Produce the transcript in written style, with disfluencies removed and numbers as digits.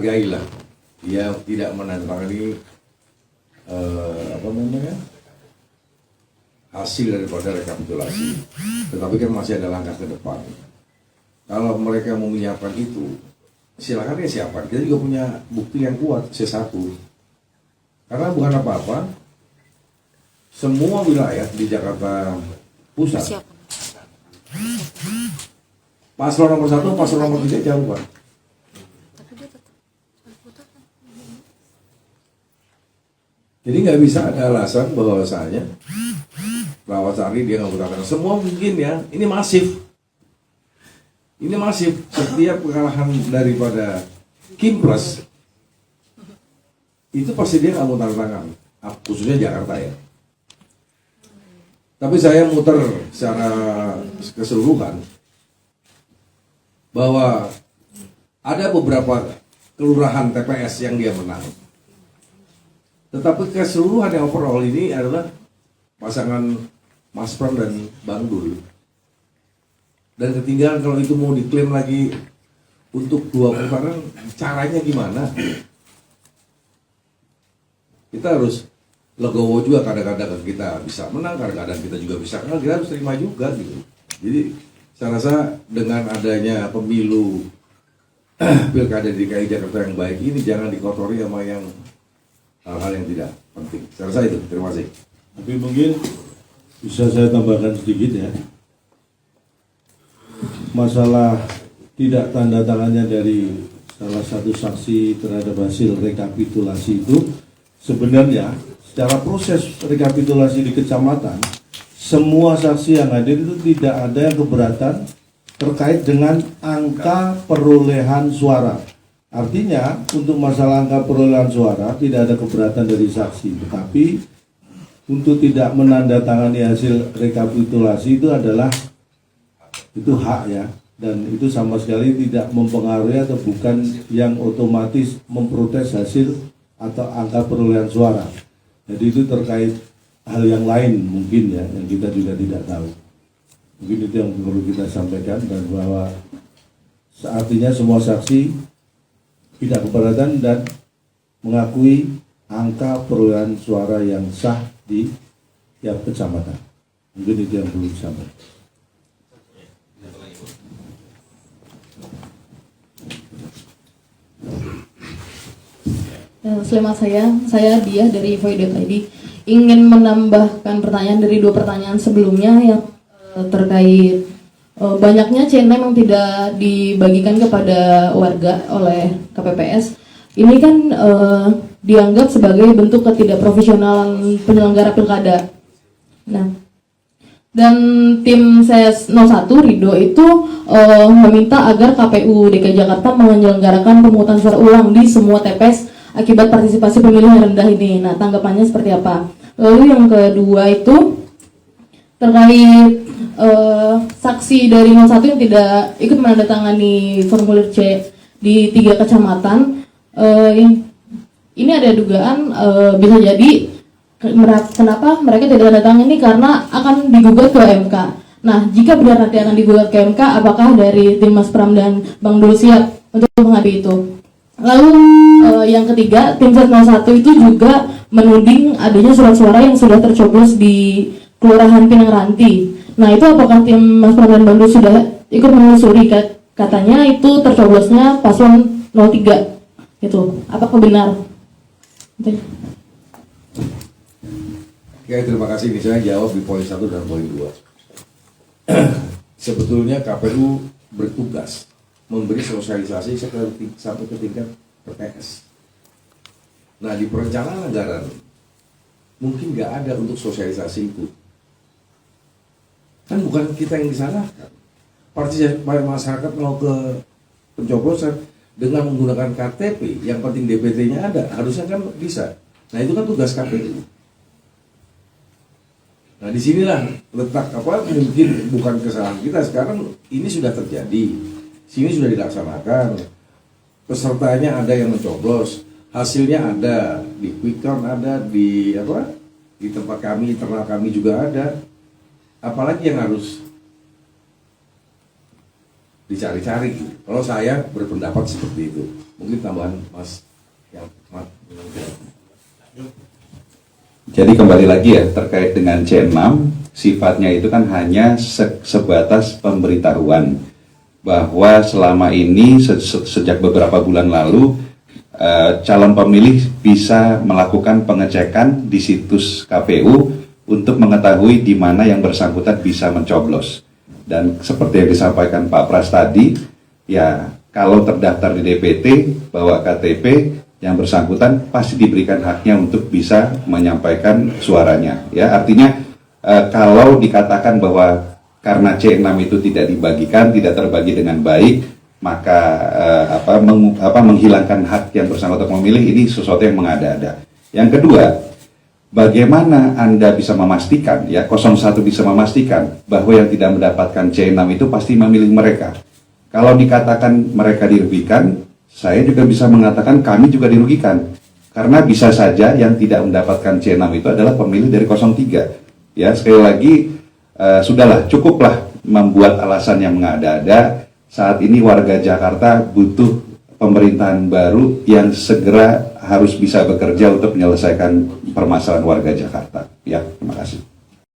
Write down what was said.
hargailah dia tidak menandatangani hasil daripada rekapitulasi, tetapi kan masih ada langkah ke depan. Kalau mereka mau menyiapkan itu, silakan ya siapkan. Kita juga punya bukti yang kuat C1. Karena bukan apa-apa, semua wilayah di Jakarta Pusat, paslon nomor 1, paslon nomor 3 jauh Pak. Jadi nggak bisa ada alasan bahwasanya Rawasari dia nggak menggunakan. Semua mungkin ya, ini masif. Ini masif. Setiap kekalahan daripada Kimpres itu pasti dia nggak mau tanda tangan, khususnya Jakarta ya. Tapi saya muter secara keseluruhan bahwa ada beberapa kelurahan TPS yang dia menang. Tetapi keseluruhan yang overall ini adalah pasangan Mas Pram dan Bang Dul. Dan ketinggalan kalau itu mau diklaim lagi untuk 2 putaran, caranya gimana? Kita harus legowo juga, kadang-kadang kita bisa menang, kadang-kadang kita juga bisa kalah, kita harus terima juga gitu. Jadi saya rasa dengan adanya pemilu pilkada DKI Jakarta yang baik ini jangan dikotori sama yang hal-hal yang tidak penting. Saya rasa itu. Terima kasih. Tapi mungkin bisa saya tambahkan sedikit ya. Masalah tidak tanda tangannya dari salah satu saksi terhadap hasil rekapitulasi itu sebenarnya secara proses rekapitulasi di kecamatan, semua saksi yang hadir itu tidak ada yang keberatan terkait dengan angka perolehan suara. Artinya untuk masalah angka perolehan suara tidak ada keberatan dari saksi, tetapi untuk tidak menandatangani hasil rekapitulasi itu adalah hak ya, dan itu sama sekali tidak mempengaruhi atau bukan yang otomatis memprotes hasil atau angka perolehan suara. Jadi itu terkait hal yang lain mungkin ya, yang kita juga tidak tahu. Mungkin itu yang perlu kita sampaikan, dan bahwa artinya semua saksi tidak keberatan dan mengakui angka perolehan suara yang sah di tiap kecamatan. Mungkin itu yang perlu disampaikan. Selamat saya Dia dari Void.id ingin menambahkan pertanyaan dari 2 pertanyaan sebelumnya yang terkait banyaknya C6 yang tidak dibagikan kepada warga oleh KPPS. Ini kan dianggap sebagai bentuk ketidakprofesionalan penyelenggara pilkada. Nah, dan tim CS 01 Rido itu meminta agar KPU DKI Jakarta menyelenggarakan pemungutan suara ulang di semua TPS akibat partisipasi pemilih yang rendah ini. Nah, tanggapannya seperti apa? Lalu yang kedua itu terkait saksi dari 01 yang tidak ikut menandatangani formulir C di 3 kecamatan. Ini ada dugaan bisa jadi kenapa mereka tidak menandatangani karena akan digugat ke MK. Nah, jika benar nanti akan digugat ke MK, apakah dari tim Mas Pram dan Bang Dul siap untuk menghadapi itu? Lalu yang ketiga, tim Z01 itu juga menuding adanya surat suara yang sudah tercoblos di Kelurahan Pinang Ranti. Nah, itu apakah tim Mas Pram dan Bang Dul sudah ikut menelusuri? Katanya itu tercoblosnya paslon 03. Itu apakah benar? Ya, terima kasih. Ini saya jawab di poin 1 dan poin 2. Sebetulnya KPU bertugas memberi sosialisasi sampai ke tingkat TPS. Nah, di perencanaan anggaran mungkin nggak ada untuk sosialisasi itu. Kan bukan kita yang disalahkan. Partisipasi masyarakat mau ke pencoblosan dengan menggunakan KTP, yang penting DPT-nya ada, harusnya kan bisa. Nah, itu kan tugas KPU. Nah, disinilah letak mungkin bukan kesalahan kita. Sekarang ini sudah terjadi. Sini sudah dilaksanakan, pesertanya ada yang mencoblos, hasilnya ada di quick count, ada di tempat kami, internal kami juga ada. Apalagi yang harus dicari-cari? Kalau saya berpendapat seperti itu. Mungkin tambahan Mas yang Jadi kembali lagi ya, terkait dengan C6, sifatnya itu kan hanya sebatas pemberitahuan bahwa selama ini sejak beberapa bulan lalu calon pemilih bisa melakukan pengecekan di situs KPU untuk mengetahui di mana yang bersangkutan bisa mencoblos. Dan seperti yang disampaikan Pak Pras tadi, ya kalau terdaftar di DPT bawa KTP, yang bersangkutan pasti diberikan haknya untuk bisa menyampaikan suaranya. Ya, artinya kalau dikatakan bahwa karena C6 itu tidak dibagikan, tidak terbagi dengan baik, maka menghilangkan hak yang bersangkutan memilih, ini sesuatu yang mengada-ada. Yang kedua, bagaimana Anda bisa memastikan, ya 01 bisa memastikan bahwa yang tidak mendapatkan C6 itu pasti memilih mereka. Kalau dikatakan mereka dirugikan, saya juga bisa mengatakan kami juga dirugikan. Karena bisa saja yang tidak mendapatkan C6 itu adalah pemilih dari 03. Ya, sekali lagi, sudahlah, cukuplah membuat alasan yang mengada-ada. Saat ini warga Jakarta butuh pemerintahan baru yang segera harus bisa bekerja untuk menyelesaikan permasalahan warga Jakarta. Ya, terima kasih.